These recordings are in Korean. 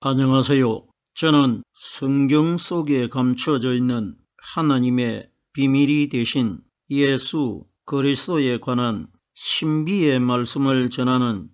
안녕하세요. 저는 성경 속에 감춰져 있는 하나님의 비밀이 되신 예수 그리스도에 관한 신비의 말씀을 전하는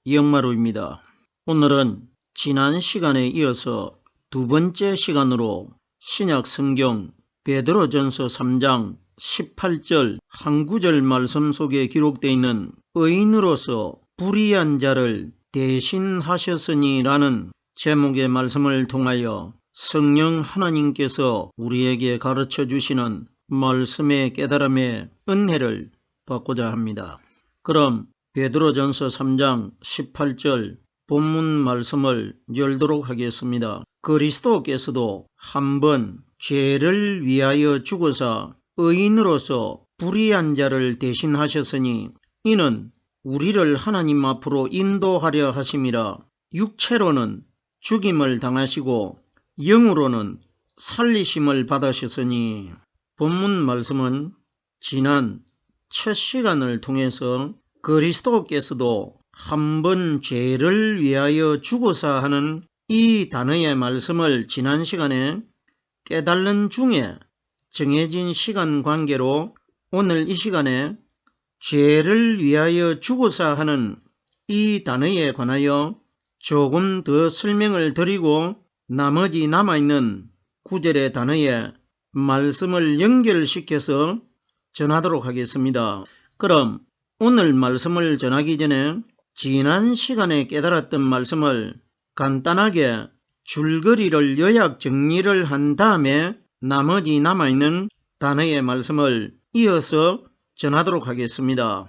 영마루입니다. 오늘은 지난 시간에 이어서 두 번째 시간으로 신약 성경 베드로전서 3장 18절 한 구절 말씀 속에 기록되어 있는 의인으로서 불의한 자를 대신하셨으니 라는 제목의 말씀을 통하여 성령 하나님께서 우리에게 가르쳐 주시는 말씀의 깨달음의 은혜를 받고자 합니다. 그럼 베드로전서 3장 18절 본문 말씀을 열도록 하겠습니다. 그리스도께서도 한번 죄를 위하여 죽으사 의인으로서 불의한 자를 대신하셨으니 이는 우리를 하나님 앞으로 인도하려 하심이라. 육체로는 죽임을 당하시고 영으로는 살리심을 받으셨으니. 본문 말씀은 지난 첫 시간을 통해서 그리스도께서도 한번 죄를 위하여 죽으사 하는 이 단어의 말씀을 지난 시간에 깨달는 중에 정해진 시간 관계로 오늘 이 시간에 죄를 위하여 죽으사 하는 이 단어에 관하여 조금 더 설명을 드리고 나머지 남아있는 구절의 단어에 말씀을 연결시켜서 전하도록 하겠습니다. 그럼 오늘 말씀을 전하기 전에 지난 시간에 깨달았던 말씀을 간단하게 줄거리를 요약 정리를 한 다음에 나머지 남아있는 단어의 말씀을 이어서 전하도록 하겠습니다.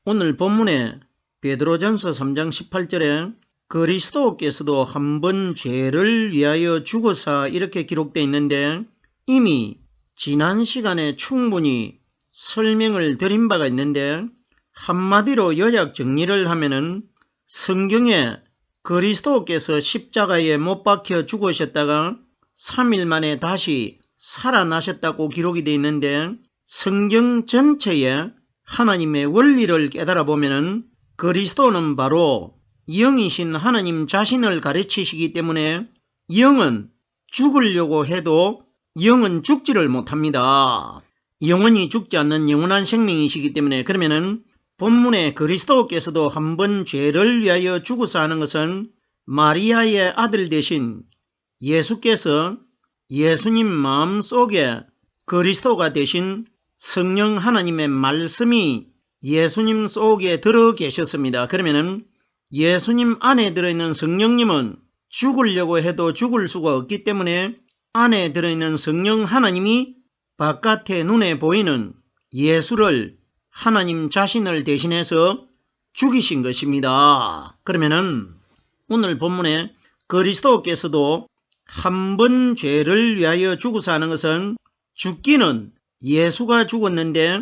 오늘 본문에 베드로전서 3장 18절에 그리스도께서도 한번 죄를 위하여 죽으사 이렇게 기록되어 있는데 이미 지난 시간에 충분히 설명을 드린 바가 있는데 한마디로 요약 정리를 하면은 성경에 그리스도께서 십자가에 못 박혀 죽으셨다가 3일 만에 다시 살아나셨다고 기록이 되어 있는데 성경 전체에 하나님의 원리를 깨달아 보면은 그리스도는 바로 영이신 하나님 자신을 가르치시기 때문에 영은 죽으려고 해도 영은 죽지를 못합니다. 영원히 죽지 않는 영원한 생명이시기 때문에 그러면은 본문에 그리스도께서도 한번 죄를 위하여 죽으사 하는 것은 마리아의 아들 되신 예수께서 예수님 마음속에 그리스도가 되신 성령 하나님의 말씀이 예수님 속에 들어 계셨습니다. 그러면은 예수님 안에 들어있는 성령님은 죽으려고 해도 죽을 수가 없기 때문에 안에 들어있는 성령 하나님이 바깥에 눈에 보이는 예수를 하나님 자신을 대신해서 죽이신 것입니다. 그러면은 오늘 본문에 그리스도께서도 한번 죄를 위하여 죽으사 하는 것은 죽기는 예수가 죽었는데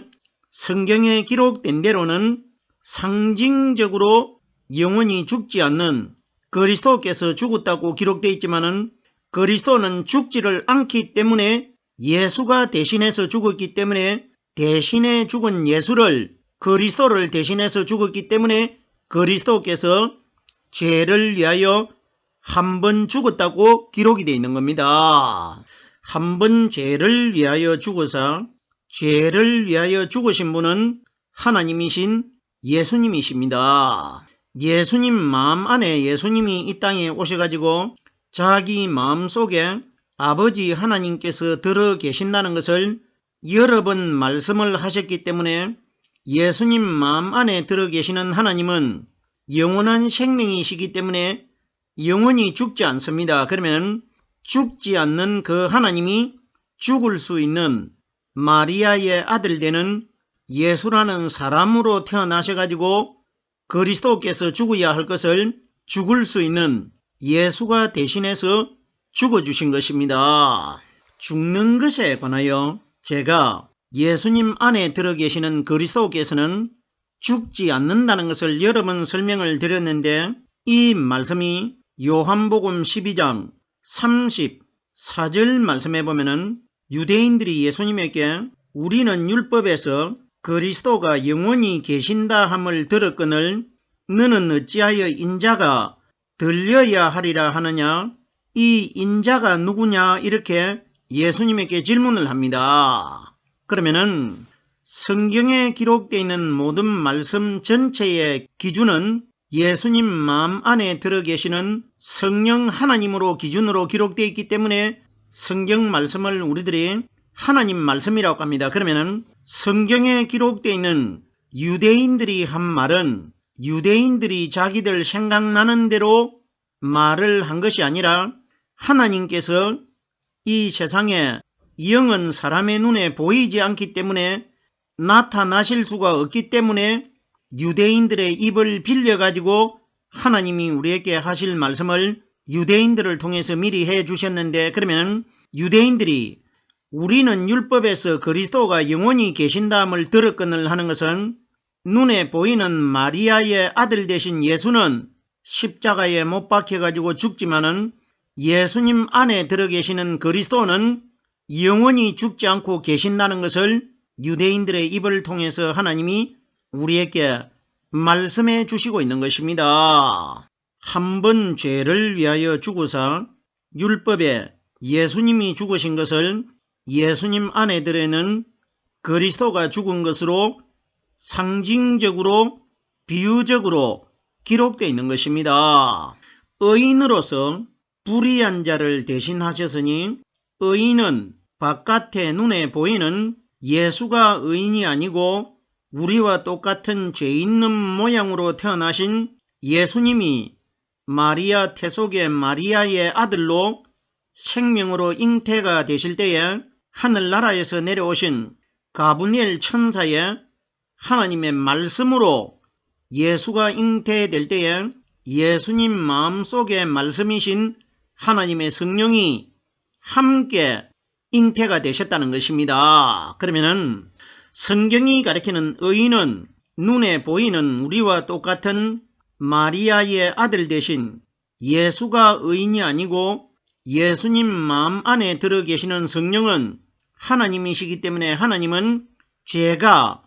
성경에 기록된 대로는 상징적으로 영원히 죽지 않는 그리스도께서 죽었다고 기록되어 있지만은 그리스도는 죽지를 않기 때문에 예수가 대신해서 죽었기 때문에 대신에 죽은 예수를 그리스도를 대신해서 죽었기 때문에 그리스도께서 죄를 위하여 한번 죽었다고 기록이 되어 있는 겁니다. 한번 죄를 위하여 죽어서 죄를 위하여 죽으신 분은 하나님이신 예수님이십니다. 예수님 마음 안에 예수님이 이 땅에 오셔가지고 자기 마음속에 아버지 하나님께서 들어 계신다는 것을 여러 번 말씀을 하셨기 때문에 예수님 마음 안에 들어 계시는 하나님은 영원한 생명이시기 때문에 영원히 죽지 않습니다. 그러면 죽지 않는 그 하나님이 죽을 수 있는 마리아의 아들 되는 예수라는 사람으로 태어나셔가지고 그리스도께서 죽어야 할 것을 죽을 수 있는 예수가 대신해서 죽어주신 것입니다. 죽는 것에 관하여 제가 예수님 안에 들어 계시는 그리스도께서는 죽지 않는다는 것을 여러 번 설명을 드렸는데 이 말씀이 요한복음 12장 34절 말씀해 보면은 유대인들이 예수님에게 우리는 율법에서 그리스도가 영원히 계신다 함을 들었거늘 너는 어찌하여 인자가 들려야 하리라 하느냐? 이 인자가 누구냐 이렇게 예수님에게 질문을 합니다. 그러면은 성경에 기록되어 있는 모든 말씀 전체의 기준은 예수님 마음 안에 들어 계시는 성령 하나님으로 기준으로 기록되어 있기 때문에 성경 말씀을 우리들이 하나님 말씀이라고 합니다. 그러면은 성경에 기록되어 있는 유대인들이 한 말은 유대인들이 자기들 생각나는 대로 말을 한 것이 아니라 하나님께서 이 세상에 영은 사람의 눈에 보이지 않기 때문에 나타나실 수가 없기 때문에 유대인들의 입을 빌려가지고 하나님이 우리에게 하실 말씀을 유대인들을 통해서 미리 해주셨는데, 그러면 유대인들이 우리는 율법에서 그리스도가 영원히 계신다함을 들었거늘 하는 것은 눈에 보이는 마리아의 아들 되신 예수는 십자가에 못 박혀가지고 죽지만은 예수님 안에 들어 계시는 그리스도는 영원히 죽지 않고 계신다는 것을 유대인들의 입을 통해서 하나님이 우리에게 말씀해 주시고 있는 것입니다. 한 번 죄를 위하여 죽으사 율법에 예수님이 죽으신 것을 예수님 안에 들어있는 그리스도가 죽은 것으로 상징적으로 비유적으로 기록되어 있는 것입니다. 의인으로서 불의한 자를 대신하셨으니 의인은 바깥에 눈에 보이는 예수가 의인이 아니고 우리와 똑같은 죄 있는 모양으로 태어나신 예수님이 마리아 태속의 마리아의 아들로 생명으로 잉태가 되실 때에 하늘나라에서 내려오신 가브리엘 천사의 하나님의 말씀으로 예수가 잉태될 때에 예수님 마음속에 말씀이신 하나님의 성령이 함께 잉태가 되셨다는 것입니다. 그러면은 성경이 가리키는 의인은 눈에 보이는 우리와 똑같은 마리아의 아들 되신 예수가 의인이 아니고 예수님 마음 안에 들어 계시는 성령은 하나님이시기 때문에 하나님은 죄가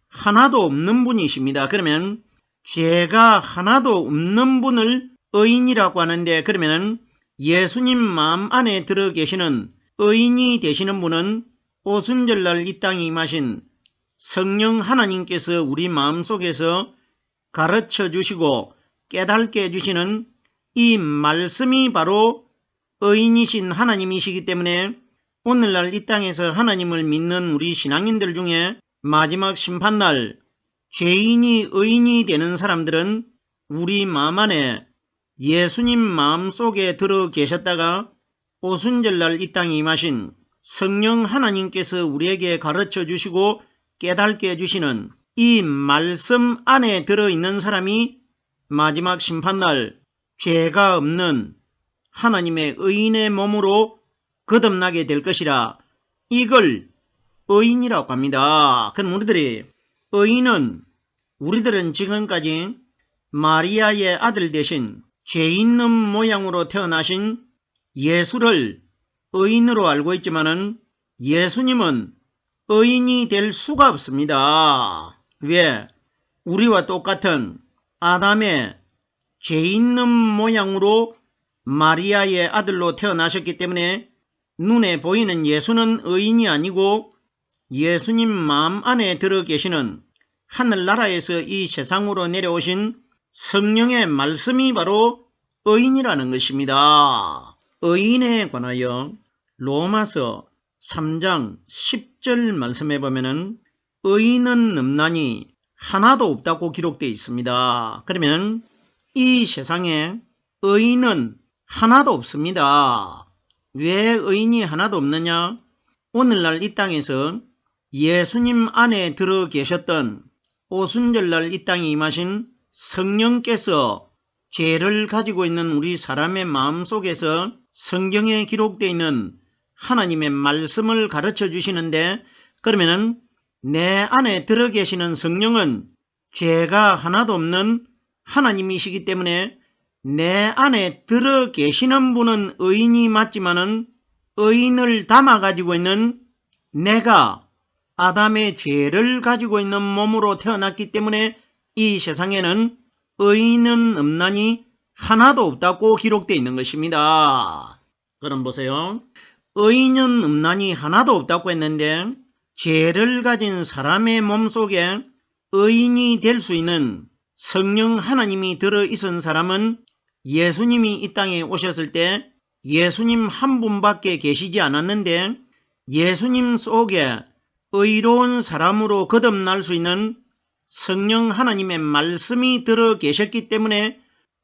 하나도 없는 분이십니다. 그러면 죄가 하나도 없는 분을 의인이라고 하는데, 그러면 예수님 마음 안에 들어 계시는 의인이 되시는 분은 오순절날 이 땅에 임하신 성령 하나님께서 우리 마음속에서 가르쳐 주시고 깨닫게 해주시는 이 말씀이 바로 의인이신 하나님이시기 때문에 오늘날 이 땅에서 하나님을 믿는 우리 신앙인들 중에 마지막 심판날 죄인이 의인이 되는 사람들은 우리 마음 안에 예수님 마음속에 들어 계셨다가 오순절날 이 땅에 임하신 성령 하나님께서 우리에게 가르쳐 주시고 깨닫게 해주시는 이 말씀 안에 들어있는 사람이 마지막 심판날 죄가 없는 하나님의 의인의 몸으로 거듭나게 될 것이라, 이걸 의인이라고 합니다. 그럼 우리들은 지금까지 마리아의 아들 대신 죄 있는 모양으로 태어나신 예수를 의인으로 알고 있지만은 예수님은 의인이 될 수가 없습니다. 왜? 우리와 똑같은 아담의 죄 있는 모양으로 마리아의 아들로 태어나셨기 때문에 눈에 보이는 예수는 의인이 아니고 예수님 마음 안에 들어 계시는 하늘나라에서 이 세상으로 내려오신 성령의 말씀이 바로 의인이라는 것입니다. 의인에 관하여 로마서 3장 10절 말씀해 보면은 의인은 없나니 하나도 없다고 기록되어 있습니다. 그러면 이 세상에 의인은 하나도 없습니다. 왜 의인이 하나도 없느냐? 오늘날 이 땅에서 예수님 안에 들어 계셨던 오순절날 이 땅에 임하신 성령께서 죄를 가지고 있는 우리 사람의 마음속에서 성경에 기록되어 있는 하나님의 말씀을 가르쳐 주시는데, 그러면은 내 안에 들어 계시는 성령은 죄가 하나도 없는 하나님이시기 때문에 내 안에 들어 계시는 분은 의인이 맞지만은 의인을 담아 가지고 있는 내가 아담의 죄를 가지고 있는 몸으로 태어났기 때문에 이 세상에는 의인은 없나니 하나도 없다고 기록되어 있는 것입니다. 그럼 보세요. 의인은 없나니 하나도 없다고 했는데 죄를 가진 사람의 몸속에 의인이 될 수 있는 성령 하나님이 들어있은 사람은 예수님이 이 땅에 오셨을 때 예수님 한 분밖에 계시지 않았는데 예수님 속에 의로운 사람으로 거듭날 수 있는 성령 하나님의 말씀이 들어 계셨기 때문에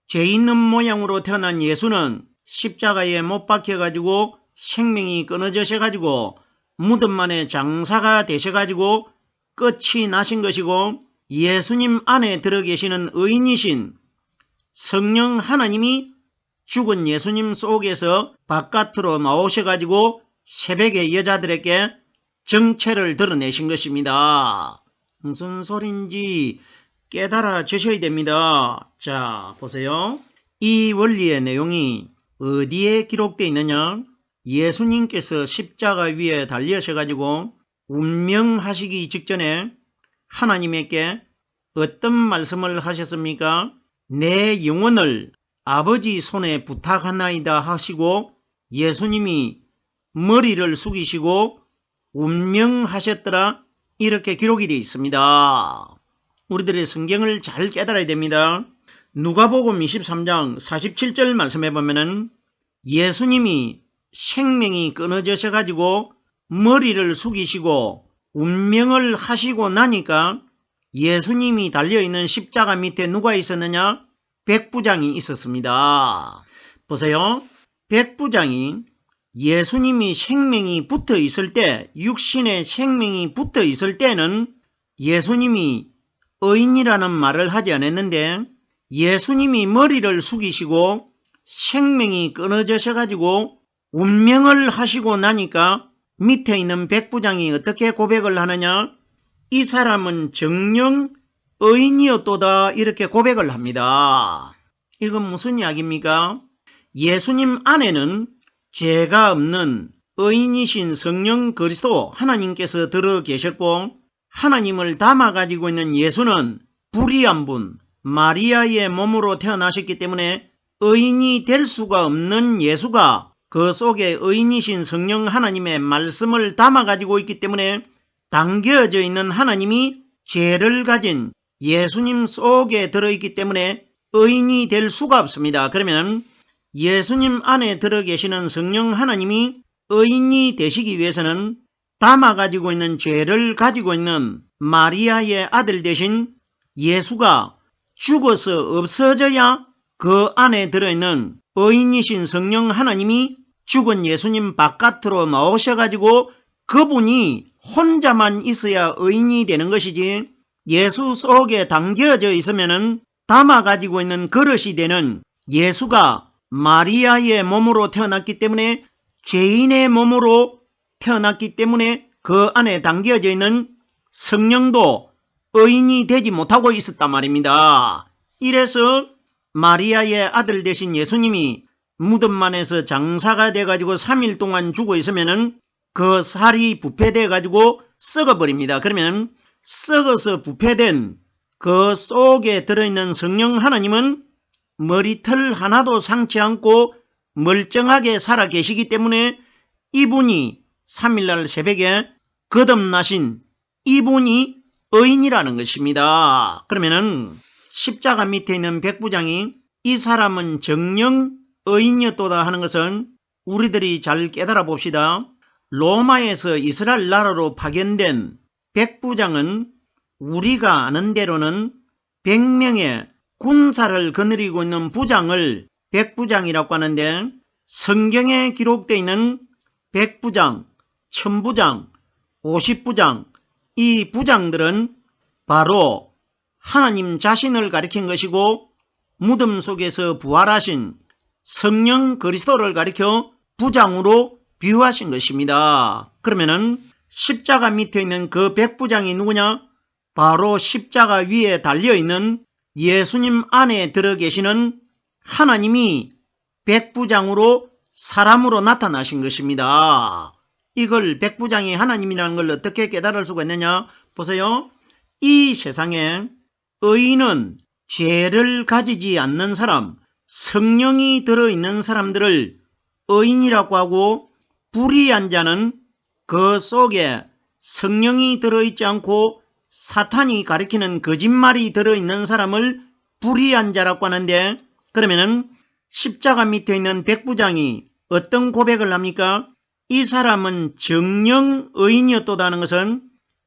죄 있는 모양으로 태어난 예수는 십자가에 못 박혀가지고 생명이 끊어져셔가지고 무덤 안에 장사가 되셔가지고 끝이 나신 것이고 예수님 안에 들어 계시는 의인이신 성령 하나님이 죽은 예수님 속에서 바깥으로 나오셔가지고 새벽에 여자들에게 정체를 드러내신 것입니다. 무슨 소린지 깨달아 주셔야 됩니다. 자, 보세요. 이 원리의 내용이 어디에 기록되어 있느냐? 예수님께서 십자가 위에 달리셔가지고 운명하시기 직전에 하나님에게 어떤 말씀을 하셨습니까? 내 영혼을 아버지 손에 부탁하나이다 하시고 예수님이 머리를 숙이시고 운명하셨더라, 이렇게 기록이 되어 있습니다. 우리들의 성경을 잘 깨달아야 됩니다. 누가복음 23장 47절 말씀해 보면은 예수님이 생명이 끊어져셔가지고 머리를 숙이시고 운명을 하시고 나니까 예수님이 달려있는 십자가 밑에 누가 있었느냐? 백부장이 있었습니다. 보세요. 백부장이 예수님이 생명이 붙어 있을 때, 육신의 생명이 붙어 있을 때는 예수님이 의인이라는 말을 하지 않았는데 예수님이 머리를 숙이시고 생명이 끊어져셔가지고 운명을 하시고 나니까 밑에 있는 백부장이 어떻게 고백을 하느냐? 이 사람은 정녕 의인이었도다, 이렇게 고백을 합니다. 이건 무슨 이야기입니까? 예수님 안에는 죄가 없는 의인이신 성령 그리스도 하나님께서 들어 계셨고 하나님을 담아 가지고 있는 예수는 불의한 분 마리아의 몸으로 태어나셨기 때문에 의인이 될 수가 없는 예수가 그 속에 의인이신 성령 하나님의 말씀을 담아 가지고 있기 때문에 담겨져 있는 하나님이 죄를 가진 예수님 속에 들어있기 때문에 의인이 될 수가 없습니다. 그러면 예수님 안에 들어 계시는 성령 하나님이 의인이 되시기 위해서는 담아 가지고 있는 죄를 가지고 있는 마리아의 아들 되신 예수가 죽어서 없어져야 그 안에 들어있는 의인이신 성령 하나님이 죽은 예수님 바깥으로 나오셔가지고 그분이 혼자만 있어야 의인이 되는 것이지, 예수 속에 담겨져 있으면은 담아 가지고 있는 그릇이 되는 예수가 마리아의 몸으로 태어났기 때문에 죄인의 몸으로 태어났기 때문에 그 안에 담겨져 있는 성령도 의인이 되지 못하고 있었단 말입니다. 이래서 마리아의 아들 되신 예수님이 무덤 안에서 장사가 돼가지고 3일 동안 죽어 있으면은 그 살이 부패돼가지고 썩어버립니다. 그러면 썩어서 부패된 그 속에 들어있는 성령 하나님은 머리털 하나도 상치 않고 멀쩡하게 살아 계시기 때문에 이분이 3일날 새벽에 거듭나신 이분이 의인이라는 것입니다. 그러면은 십자가 밑에 있는 백부장이 이 사람은 정녕 의인이었도다 하는 것은 우리들이 잘 깨달아 봅시다. 로마에서 이스라엘 나라로 파견된 백부장은 우리가 아는 대로는 100명의 군사를 거느리고 있는 부장을 백부장이라고 하는데 성경에 기록되어 있는 백부장, 천부장, 50부장, 이 부장들은 바로 하나님 자신을 가리킨 것이고 무덤 속에서 부활하신 성령 그리스도를 가리켜 부장으로 비유하신 것입니다. 그러면은 십자가 밑에 있는 그 백부장이 누구냐? 바로 십자가 위에 달려있는 예수님 안에 들어 계시는 하나님이 백부장으로 사람으로 나타나신 것입니다. 이걸 백부장이 하나님이라는 걸 어떻게 깨달을 수가 있느냐? 보세요. 이 세상에 의인은 죄를 가지지 않는 사람, 성령이 들어있는 사람들을 의인이라고 하고, 불의한 자는 그 속에 성령이 들어있지 않고 사탄이 가리키는 거짓말이 들어있는 사람을 불의한 자라고 하는데, 그러면은 십자가 밑에 있는 백부장이 어떤 고백을 합니까? 이 사람은 정령 의인이었다는 것은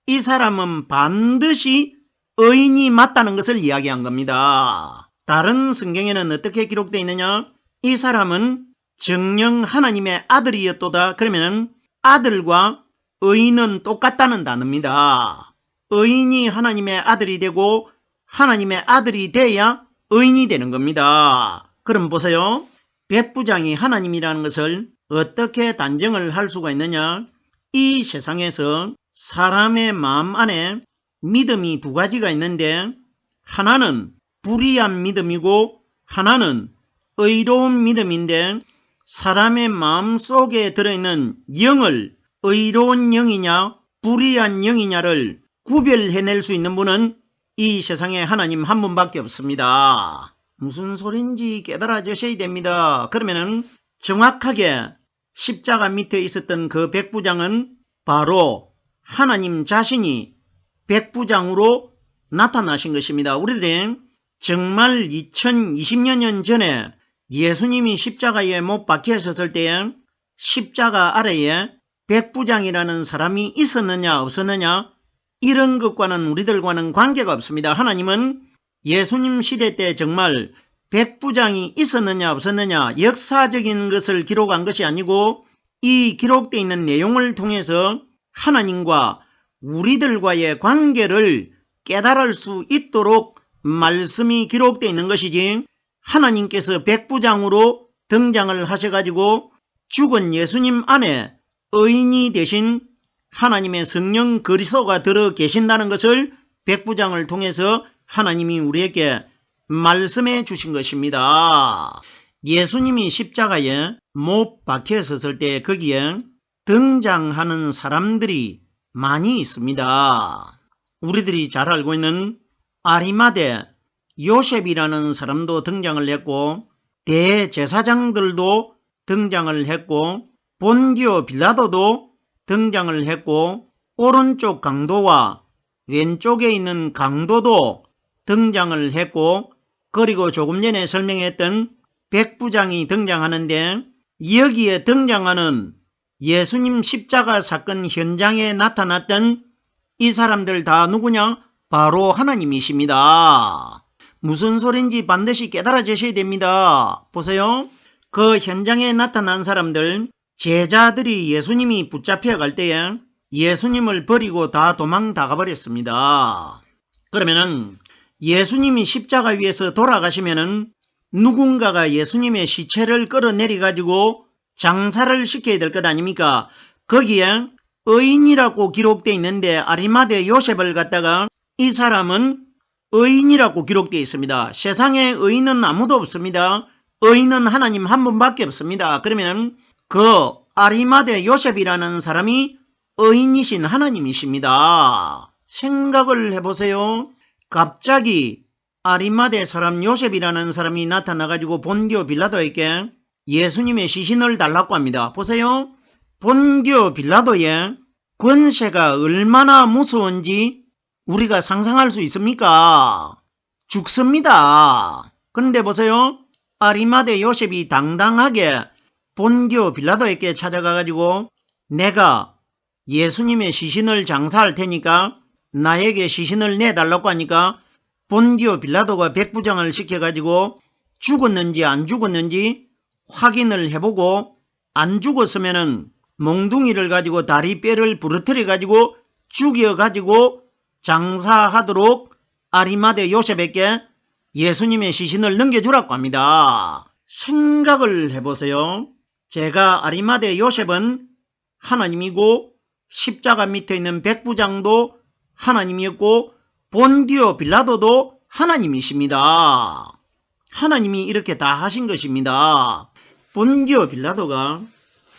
이 사람은 반드시 의인이 맞다는 것을 이야기한 겁니다. 다른 성경에는 어떻게 기록되어 있느냐? 이 사람은 정령 하나님의 아들이었도다. 그러면 아들과 의인은 똑같다는 단어입니다. 의인이 하나님의 아들이 되고 하나님의 아들이 돼야 의인이 되는 겁니다. 그럼 보세요. 백부장이 하나님이라는 것을 어떻게 단정을 할 수가 있느냐? 이 세상에서 사람의 마음 안에 믿음이 두 가지가 있는데, 하나는 불의한 믿음이고 하나는 의로운 믿음인데, 사람의 마음 속에 들어있는 영을 의로운 영이냐 불의한 영이냐를 구별해낼 수 있는 분은 이 세상에 하나님 한 분밖에 없습니다. 무슨 소린지 깨달아지셔야 됩니다. 그러면은 정확하게 십자가 밑에 있었던 그 백부장은 바로 하나님 자신이 백부장으로 나타나신 것입니다. 우리들이 정말 2020여 년 전에 예수님이 십자가에 못 박히셨을 때에 십자가 아래에 백부장이라는 사람이 있었느냐 없었느냐, 이런 것과는 우리들과는 관계가 없습니다. 하나님은 예수님 시대 때 정말 백부장이 있었느냐 없었느냐 역사적인 것을 기록한 것이 아니고, 이 기록되어 있는 내용을 통해서 하나님과 우리들과의 관계를 깨달을 수 있도록 말씀이 기록되어 있는 것이지, 하나님께서 백부장으로 등장을 하셔가지고 죽은 예수님 안에 의인이 되신 하나님의 성령 그리스도가 들어 계신다는 것을 백부장을 통해서 하나님이 우리에게 말씀해 주신 것입니다. 예수님이 십자가에 못 박혀섰을 때 거기에 등장하는 사람들이 많이 있습니다. 우리들이 잘 알고 있는 아리마대 요셉이라는 사람도 등장을 했고, 대제사장들도 등장을 했고, 본디오 빌라도도 등장을 했고, 오른쪽 강도와 왼쪽에 있는 강도도 등장을 했고, 그리고 조금 전에 설명했던 백부장이 등장하는데, 여기에 등장하는 예수님 십자가 사건 현장에 나타났던 이 사람들 다 누구냐? 바로 하나님이십니다. 무슨 소린지 반드시 깨달아주셔야 됩니다. 보세요. 그 현장에 나타난 사람들, 제자들이 예수님이 붙잡혀 갈 때에 예수님을 버리고 다 도망 나가버렸습니다. 그러면은 예수님이 십자가 위에서 돌아가시면은 누군가가 예수님의 시체를 끌어내려 가지고 장사를 시켜야 될 것 아닙니까? 거기에 의인이라고 기록되어 있는데 아리마대 요셉을 갖다가 이 사람은 의인이라고 기록되어 있습니다. 세상에 의인은 아무도 없습니다. 의인은 하나님 한 분밖에 없습니다. 그러면 그 아리마대 요셉이라는 사람이 의인이신 하나님이십니다. 생각을 해보세요. 갑자기 아리마대 사람 요셉이라는 사람이 나타나가지고 본디오 빌라도에게 예수님의 시신을 달라고 합니다. 보세요. 본디오 빌라도의 권세가 얼마나 무서운지 우리가 상상할 수 있습니까? 죽습니다. 그런데 보세요. 아리마대 요셉이 당당하게 본디오 빌라도에게 찾아가가지고 내가 예수님의 시신을 장사할 테니까 나에게 시신을 내달라고 하니까 본디오 빌라도가 백부장을 시켜가지고 죽었는지 안 죽었는지 확인을 해보고 안 죽었으면은 몽둥이를 가지고 다리 뼈를 부러뜨려 가지고 죽여가지고 장사하도록 아리마대 요셉에게 예수님의 시신을 넘겨주라고 합니다. 생각을 해보세요. 제가 아리마대 요셉은 하나님이고 십자가 밑에 있는 백부장도 하나님이었고 본디오 빌라도도 하나님이십니다. 하나님이 이렇게 다 하신 것입니다. 본디오 빌라도가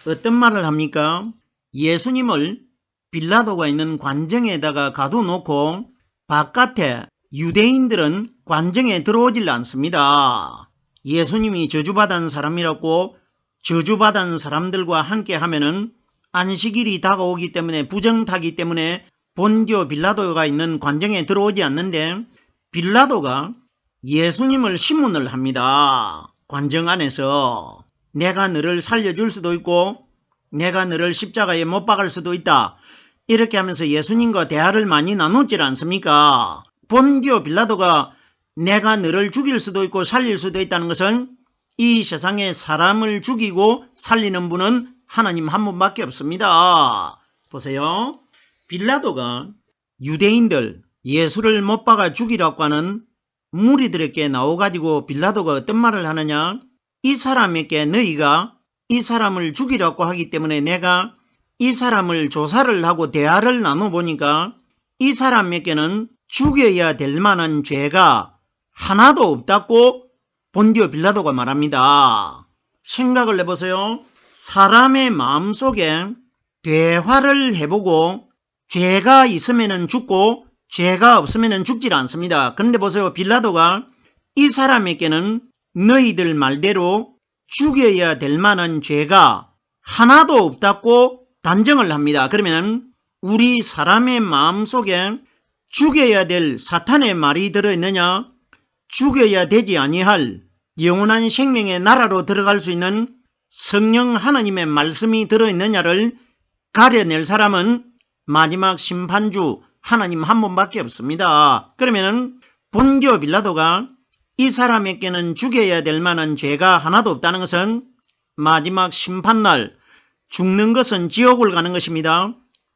어떤 말을 합니까? 예수님을 빌라도가 있는 관정에다가 가둬놓고 바깥에 유대인들은 관정에 들어오질 않습니다. 예수님이 저주받은 사람이라고 저주받은 사람들과 함께 하면은 안식일이 다가오기 때문에 부정타기 때문에 본디오 빌라도가 있는 관정에 들어오지 않는데 빌라도가 예수님을 신문을 합니다. 관정 안에서 내가 너를 살려줄 수도 있고 내가 너를 십자가에 못 박을 수도 있다. 이렇게 하면서 예수님과 대화를 많이 나눴지 않습니까? 본디오 빌라도가 내가 너를 죽일 수도 있고 살릴 수도 있다는 것은 이 세상에 사람을 죽이고 살리는 분은 하나님 한 분밖에 없습니다. 보세요. 빌라도가 유대인들 예수를 못 박아 죽이라고 하는 무리들에게 나와가지고 빌라도가 어떤 말을 하느냐? 이 사람에게 너희가 이 사람을 죽이라고 하기 때문에 내가 이 사람을 조사를 하고 대화를 나눠보니까 이 사람에게는 죽여야 될 만한 죄가 하나도 없다고 본디오 빌라도가 말합니다. 생각을 해보세요. 사람의 마음속에 대화를 해보고 죄가 있으면 죽고 죄가 없으면 죽질 않습니다. 그런데 보세요. 빌라도가 이 사람에게는 너희들 말대로 죽여야 될 만한 죄가 하나도 없다고 단정을 합니다. 그러면 우리 사람의 마음속에 죽여야 될 사탄의 말이 들어있느냐? 죽여야 되지 아니할 영원한 생명의 나라로 들어갈 수 있는 성령 하나님의 말씀이 들어있느냐를 가려낼 사람은 마지막 심판주 하나님 한 분밖에 없습니다. 그러면 본디오 빌라도가 이 사람에게는 죽여야 될 만한 죄가 하나도 없다는 것은 마지막 심판날 죽는 것은 지옥을 가는 것입니다.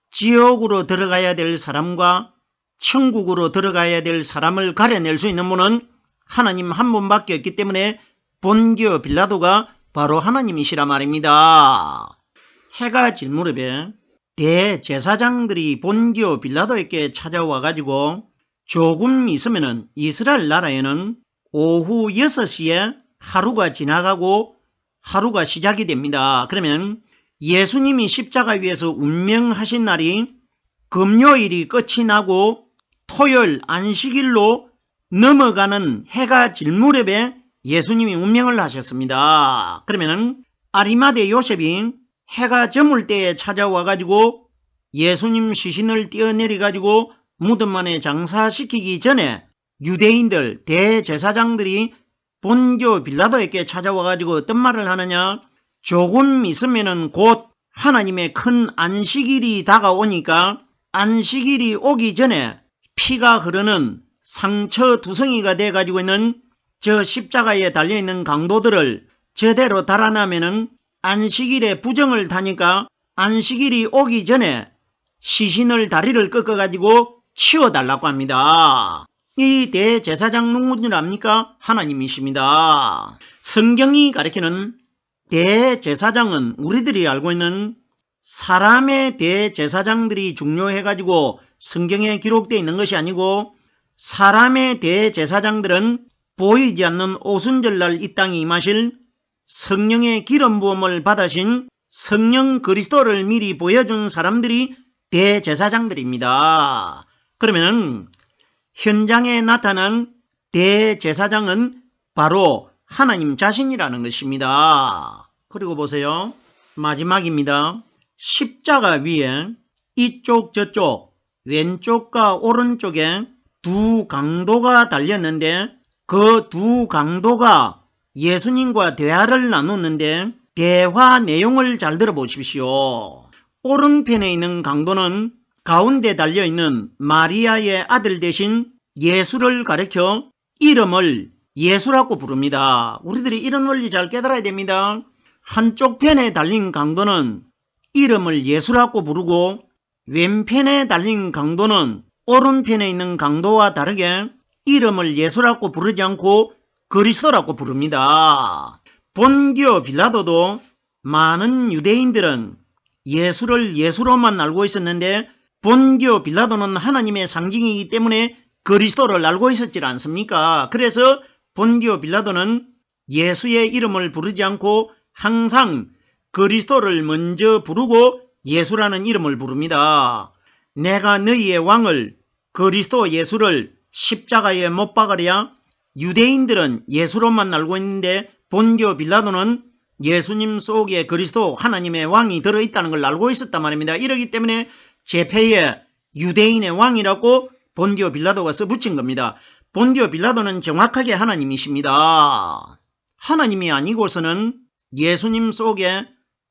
지옥으로 들어가야 될 사람과 천국으로 들어가야 될 사람을 가려낼 수 있는 분은 하나님 한 분밖에 없기 때문에 본디오 빌라도가 바로 하나님이시라 말입니다. 해가 질 무렵에 대제사장들이 본디오 빌라도에게 찾아와 가지고 조금 있으면은 이스라엘 나라에는 오후 6시에 하루가 지나가고 하루가 시작이 됩니다. 그러면 예수님이 십자가 위에서 운명하신 날이 금요일이 끝이 나고 토요일 안식일로 넘어가는 해가 질 무렵에 예수님이 운명을 하셨습니다. 그러면 아리마대 요셉이 해가 저물 때에 찾아와 가지고 예수님 시신을 떼어내려 가지고 무덤 안에 장사시키기 전에 유대인들 대제사장들이 본디오 빌라도에게 찾아와 가지고 어떤 말을 하느냐? 조금 있으면은 곧 하나님의 큰 안식일이 다가오니까 안식일이 오기 전에 피가 흐르는 상처 두성이가 돼 가지고 있는 저 십자가에 달려있는 강도들을 제대로 달아나면은 안식일에 부정을 타니까 안식일이 오기 전에 시신을 다리를 꺾어가지고 치워달라고 합니다. 이 대제사장 누구를 압니까? 하나님이십니다. 성경이 가리키는 대제사장은 우리들이 알고 있는 사람의 대제사장들이 중요해가지고 성경에 기록되어 있는 것이 아니고 사람의 대제사장들은 보이지 않는 오순절날 이 땅에 임하실 성령의 기름 부음을 받으신 성령 그리스도를 미리 보여준 사람들이 대제사장들입니다. 그러면 현장에 나타난 대제사장은 바로 하나님 자신이라는 것입니다. 그리고 보세요. 마지막입니다. 십자가 위에 이쪽 저쪽 왼쪽과 오른쪽에 두 강도가 달렸는데 그 두 강도가 예수님과 대화를 나눴는데 대화 내용을 잘 들어보십시오. 오른편에 있는 강도는 가운데 달려있는 마리아의 아들 대신 예수를 가리켜 이름을 예수라고 부릅니다. 우리들이 이런 원리 잘 깨달아야 됩니다. 한쪽 편에 달린 강도는 이름을 예수라고 부르고 왼편에 달린 강도는 오른편에 있는 강도와 다르게 이름을 예수라고 부르지 않고 그리스도라고 부릅니다. 본디오 빌라도도 많은 유대인들은 예수를 예수로만 알고 있었는데 본디오 빌라도는 하나님의 상징이기 때문에 그리스도를 알고 있었지 않습니까? 그래서 본디오 빌라도는 예수의 이름을 부르지 않고 항상 그리스도를 먼저 부르고 예수라는 이름을 부릅니다. 내가 너희의 왕을 그리스도 예수를 십자가에 못 박으랴? 유대인들은 예수로만 알고 있는데 본디오 빌라도는 예수님 속에 그리스도 하나님의 왕이 들어있다는 걸 알고 있었단 말입니다. 이러기 때문에 제패에 유대인의 왕이라고 본디오 빌라도가 써붙인 겁니다. 본디오 빌라도는 정확하게 하나님이십니다. 하나님이 아니고서는 예수님 속에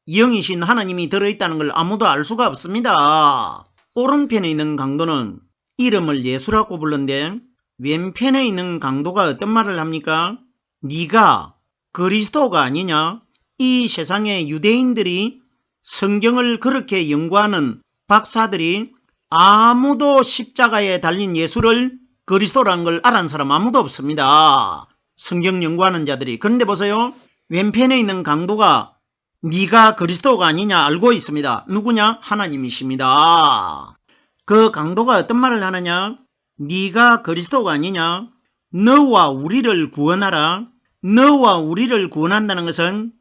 영이신 하나님이 들어있다는 걸 아무도 알 수가 없습니다. 오른편에 있는 강도는 이름을 예수라고 불렀는데 왼편에 있는 강도가 어떤 말을 합니까? 네가 그리스도가 아니냐? 이 세상의 유대인들이 성경을 그렇게 연구하는 박사들이 아무도 십자가에 달린 예수를 그리스도라는 걸 알아는 사람 아무도 없습니다. 성경 연구하는 자들이. 그런데 보세요. 왼편에 있는 강도가 네가 그리스도가 아니냐 알고 있습니다. 누구냐? 하나님이십니다. 그 강도가 어떤 말을 하느냐? 네가 그리스도가 아니냐? 너와 우리를 구원하라. 너와 우리를 구원한다는 것은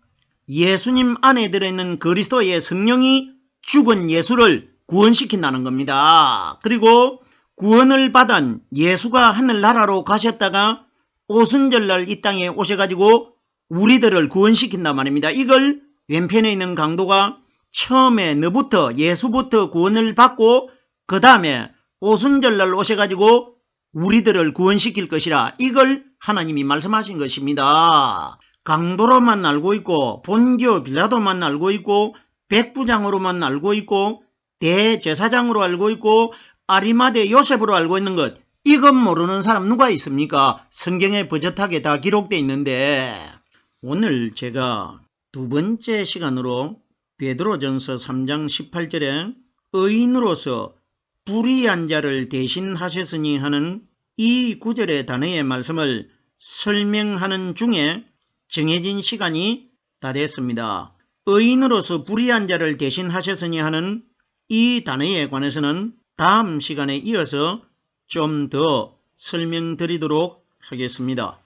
예수님 안에 들어있는 그리스도의 성령이 죽은 예수를 구원시킨다는 겁니다. 그리고 구원을 받은 예수가 하늘나라로 가셨다가 오순절날 이 땅에 오셔가지고 우리들을 구원시킨단 말입니다. 이걸 왼편에 있는 강도가 처음에 너부터 예수부터 구원을 받고 그 다음에 오순절날 오셔가지고 우리들을 구원시킬 것이라 이걸 하나님이 말씀하신 것입니다. 강도로만 알고 있고 본디오 빌라도만 알고 있고 백부장으로만 알고 있고 대제사장으로 알고 있고 아리마대 요셉으로 알고 있는 것, 이것 모르는 사람 누가 있습니까? 성경에 버젓하게 다 기록되어 있는데 오늘 제가 두 번째 시간으로 베드로전서 3장 18절에 의인으로서 불의한 자를 대신하셨으니 하는 이 구절의 단어의 말씀을 설명하는 중에 정해진 시간이 다 됐습니다. 의인으로서 불의한 자를 대신하셨으니 하는 이 단어에 관해서는 다음 시간에 이어서 좀 더 설명드리도록 하겠습니다.